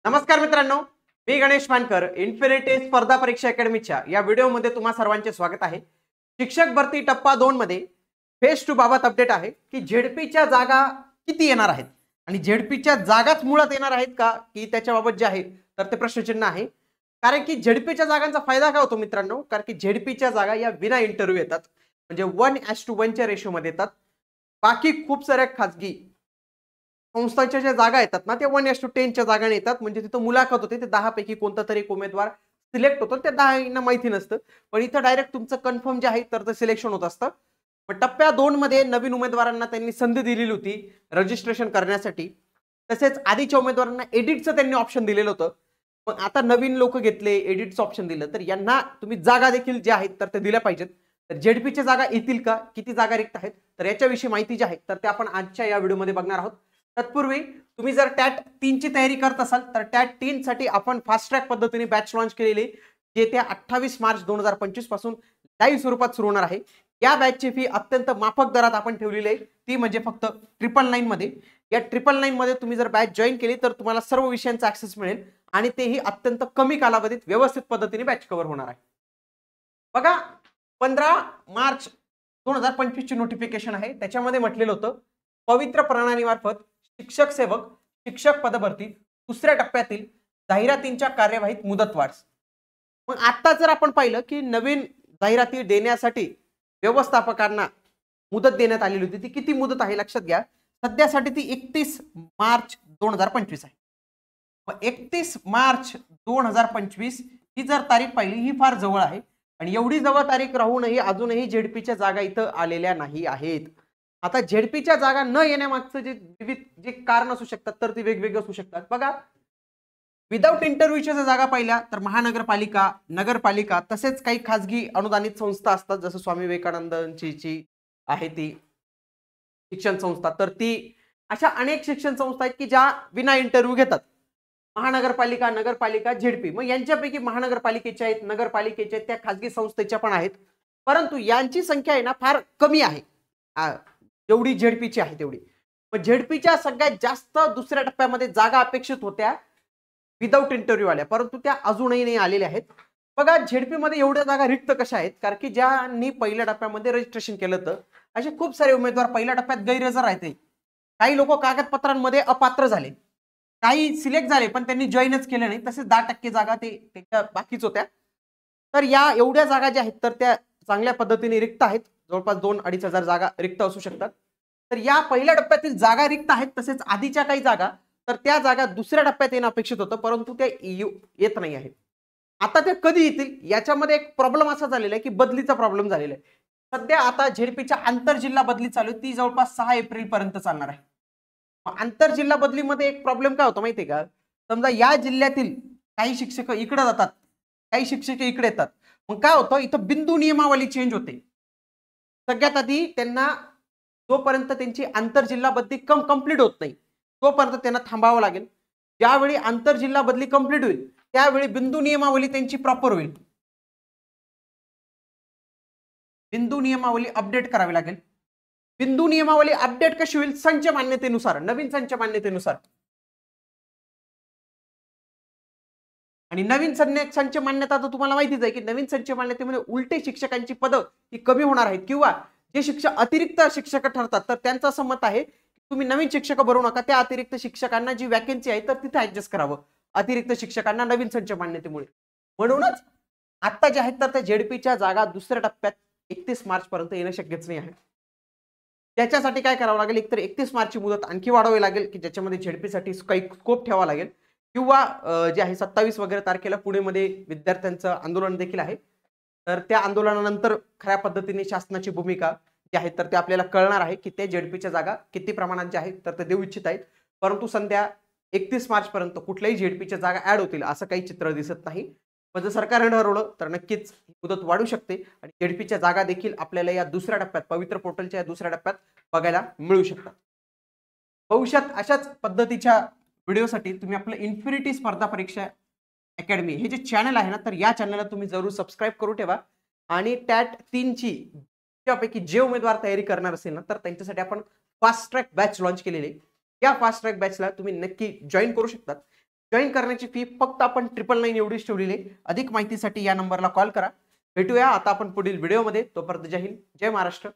नमस्कार मित्रांनो, मी गणेश मानकर इन्फिनिटी स्पर्धा परीक्षा अकॅडमीच्या या व्हिडिओमध्ये तुम्हा सर्वांचे स्वागत आहे। शिक्षक भरती टप्पा 2 मध्ये फेज 2 बाबत अपडेट आहे की झेडपीच्या जागा किती येणार आहेत आणि झेडपीच्या जागाच मुळात येणार आहेत का की त्याच्याबाबत जे आहे तर ते प्रश्नचिन्ह आहे। कारण की झेडपीच्या जागांचा फायदा काय होतो मित्रांनो, कारण की झेडपीच्या जागा या विना इंटरव्ह्यू येतात, म्हणजे 1:1 च्या रेशोमध्ये येतात। बाकी खूप साऱ्या खासगी संस्थांच्या ज्या जागा येतात ना ते 1:10 च्या जागा येतात, म्हणजे तिथं मुलाखत होते, ते 10 पैकी कोणता तरी एक उमेदवार सिलेक्ट होतो, त्या 10 ना माहिती नसतं, पण इथं डायरेक्ट तुमचं कन्फर्म जे आहे तर ते सिलेक्शन होत असतं। पण टप्प्या 2 मध्ये नवीन उमेदवारांना त्यांनी संधी दिलेली होती रजिस्ट्रेशन करण्यासाठी, तसेच आधीच्या उमेदवारांना एडिटचं त्यांनी ऑप्शन दिलेलं होतं, पण आता नवीन लोक घेतले, एडिटचं ऑप्शन दिलं, तर यांना तुम्ही जागा देखील जे आहेत तर ते दिल्या पाहिजेत। तर झेडपीच्या जागा येतील का, किती जागा रिक्त आहेत, तर याच्याविषयी माहिती जी आहे तर ते आपण आजच्या या व्हिडिओमध्ये बघणार आहोत। तत्पूर्वी तुम्ही जर टॅट 3 ची तयारी करत असाल तर टॅट 3 साठी आपण फास्ट ट्रॅक पद्धतीने बॅच लॉन्च केलेली, जे त्या 28 मार्च 2025 पासून लाईव्ह स्वरूपात सुरू होणार आहे। या बॅचची फी अत्यंत माफक दरात आपण ठेवलेली आहे, ती म्हणजे फक्त 999 मध्ये। या 999 मध्ये तुम्ही जर बॅच जॉईन केली तर तुम्हाला सर्व विषयांचा ऍक्सेस मिळेल आणि तेही अत्यंत कमी कालावधीत व्यवस्थित पद्धतीने बॅच कव्हर होणार आहे। बघा, 15 मार्च 2025 ची नोटिफिकेशन आहे, त्याच्यामध्ये म्हटलेलं होतं पवित्र प्रणालीमार्फत शिक्षक सेवक शिक्षक पदभरती दुसऱ्या टप्प्यातील जाहिरातींच्या कार्यवाहीत मुदतवाढ। मग आता जर आपण पाहिलं की नवीन जाहिराती देण्यासाठी व्यवस्थापकांना मुदत देण्यात आलेली होती, ती किती मुदत आहे लक्षात घ्या, सध्यासाठी ती 31 मार्च 2025 आहे। मग 31 मार्च 2025 ही जर तारीख पाहिली ही फार जवळ आहे, आणि एवढी जवळ तारीख राहूनही अजूनही झेडपीच्या जागा इथं आलेल्या नाही आहेत। आता झेडपीच्या जागा न येण्यामागचं जे विविध जे कारण असू शकतात तर ते वेगवेगळे असू शकतात। बघा, विदाउट इंटरव्ह्यूच्या जागा पाहिल्या तर महानगरपालिका, नगरपालिका, तसेच काही खासगी अनुदानित संस्था असतात, जसं स्वामी विवेकानंदांची आहे ती शिक्षण संस्था, तर ती अशा अनेक शिक्षण संस्था आहेत की ज्या विना इंटरव्ह्यू घेतात। महानगरपालिका, नगरपालिका, झेडपी, मग यांच्यापैकी महानगरपालिकेच्या आहेत, नगरपालिकेच्या आहेत, त्या खासगी संस्थेच्या पण आहेत, परंतु यांची संख्या आहे ना फार कमी आहे जेवढी झेडपीची आहे तेवढी। मग झेडपीच्या सगळ्यात जास्त दुसऱ्या टप्प्यामध्ये जागा अपेक्षित होत्या विदाउट इंटरव्ह्यू आल्या, परंतु त्या अजूनही नाही आलेल्या आहेत। बघा, झेडपी मध्ये एवढ्या जागा रिक्त कशा आहेत, कारण की ज्यांनी पहिल्या टप्प्यामध्ये रजिस्ट्रेशन केलं तर असे खूप सारे उमेदवार पहिल्या टप्प्यात गैरहजर राहते, काही लोक कागदपत्रांमध्ये अपात्र झाले, काही सिलेक्ट झाले पण त्यांनी जॉईनच केलं नाही, तसेच 10% जागा ते त्याच्या बाकीच होत्या। तर या एवढ्या जागा ज्या आहेत तर त्या चांगल्या पद्धतीने रिक्त आहेत, जवळपास 2-2.5 हजार जागा रिक्त असू शकतात। तर या पहिल्या टप्प्यातील जागा रिक्त आहेत, तसेच आधीच्या काही जागा तर त्या जागा दुसऱ्या टप्प्यात येणं अपेक्षित होतं, परंतु त्या येत नाही आहेत। आता ते कधी येतील याच्यामध्ये एक प्रॉब्लेम असा झालेला आहे की बदलीचा प्रॉब्लेम झालेला आहे। सध्या आता झेडपीच्या आंतरजिल्हा बदली चालू आहे, ती जवळपास 6 एप्रिल पर्यंत चालणार आहे। आंतरजिल्हा बदलीमध्ये एक प्रॉब्लेम काय होतो माहितीये का, समजा या जिल्ह्यातील काही शिक्षक इकडे जातात, काही शिक्षक इकडे येतात, मग काय होतं इथं बिंदू नियमावली चेंज होते। सगळ्यात आधी त्यांना जोपर्यंत त्यांची आंतरजिल्हा बदली कंप्लीट होत नाही तोपर्यंत त्यांना थांबावं लागेल। ज्यावेळी आंतरजिल्हा बदली कंप्लीट होईल त्यावेळी बिंदू नियमावली त्यांची प्रॉपर होईल, बिंदू नियमावली अपडेट करावी लागेल। बिंदू नियमावली अपडेट कशी होईल, संच मान्यतेनुसार, नवीन संच मान्यतेनुसार। आणि नवीन संच मान्यता तर तुम्हाला माहितीच आहे की नवीन संच मान्यतेमध्ये उलटे शिक्षकांची पदं ही कमी होणार आहेत, किंवा जे शिक्षक अतिरिक्त शिक्षक ठरतात तर त्यांचं असं मत आहे तुम्ही नवीन शिक्षक भरू नका, त्या अतिरिक्त शिक्षकांना जी वॅकन्सी आहे तर तिथे ऍडजस्ट करावं अतिरिक्त शिक्षकांना नवीन संच मान्यतेमुळे। म्हणूनच आता जे आहेत तर त्या झेडपीच्या जागा दुसऱ्या टप्प्यात 31 मार्च पर्यंत येणं शक्यच नाही आहे। त्याच्यासाठी काय करावं लागेल, एकतर 31 मार्चची मुदत आणखी वाढवावी लागेल की ज्याच्यामध्ये झेडपीसाठी काही स्कोप ठेवावा लागेल, किंवा जे आहे 27 वगैरे तारखेला पुणेमध्ये विद्यार्थ्यांचं आंदोलन देखील आहे, तर त्या आंदोलनानंतर खऱ्या पद्धतीने शासनाची भूमिका जी आहे तर ते आपल्याला कळणार आहे की ते झेडपीच्या जागा किती प्रमाणात जे आहेत तर ते देऊ इच्छित आहेत। परंतु सध्या 31 मार्च पर्यंत कुठल्याही झेडपीच्या जागा ऍड होतील असं काही चित्र दिसत नाही, पण जर सरकारने ठरवलं तर नक्कीच मुदत वाढू शकते आणि झेडपीच्या जागा देखील आपल्याला या दुसऱ्या टप्प्यात, पवित्र पोर्टलच्या या दुसऱ्या टप्प्यात बघायला मिळू शकतात। भविष्यात अशाच पद्धतीच्या व्हिडिओसाठी तुम्ही आपलं इन्फिनिटी स्पर्धा परीक्षा अकॅडमी हे जे चॅनल आहे ना तर या चॅनलला तुम्ही जरूर सबस्क्राईब करून ठेवा। आणि टॅट 3 ची त्यापैकी जे उमेदवार तयारी करणार असेल ना तर त्यांच्यासाठी आपण फास्ट ट्रॅक बॅच लॉन्च केलेली, या फास्ट ट्रॅक बॅचला तुम्ही नक्की जॉईन करू शकता। जॉईन करण्याची फी फक्त आपण 999 एवढीच ठेवलेली आहे. अधिक माहितीसाठी या नंबरला कॉल करा. भेटूया आता आपण पुढील व्हिडिओमध्ये. तोपर्यंत जय हिंद, जय महाराष्ट्र.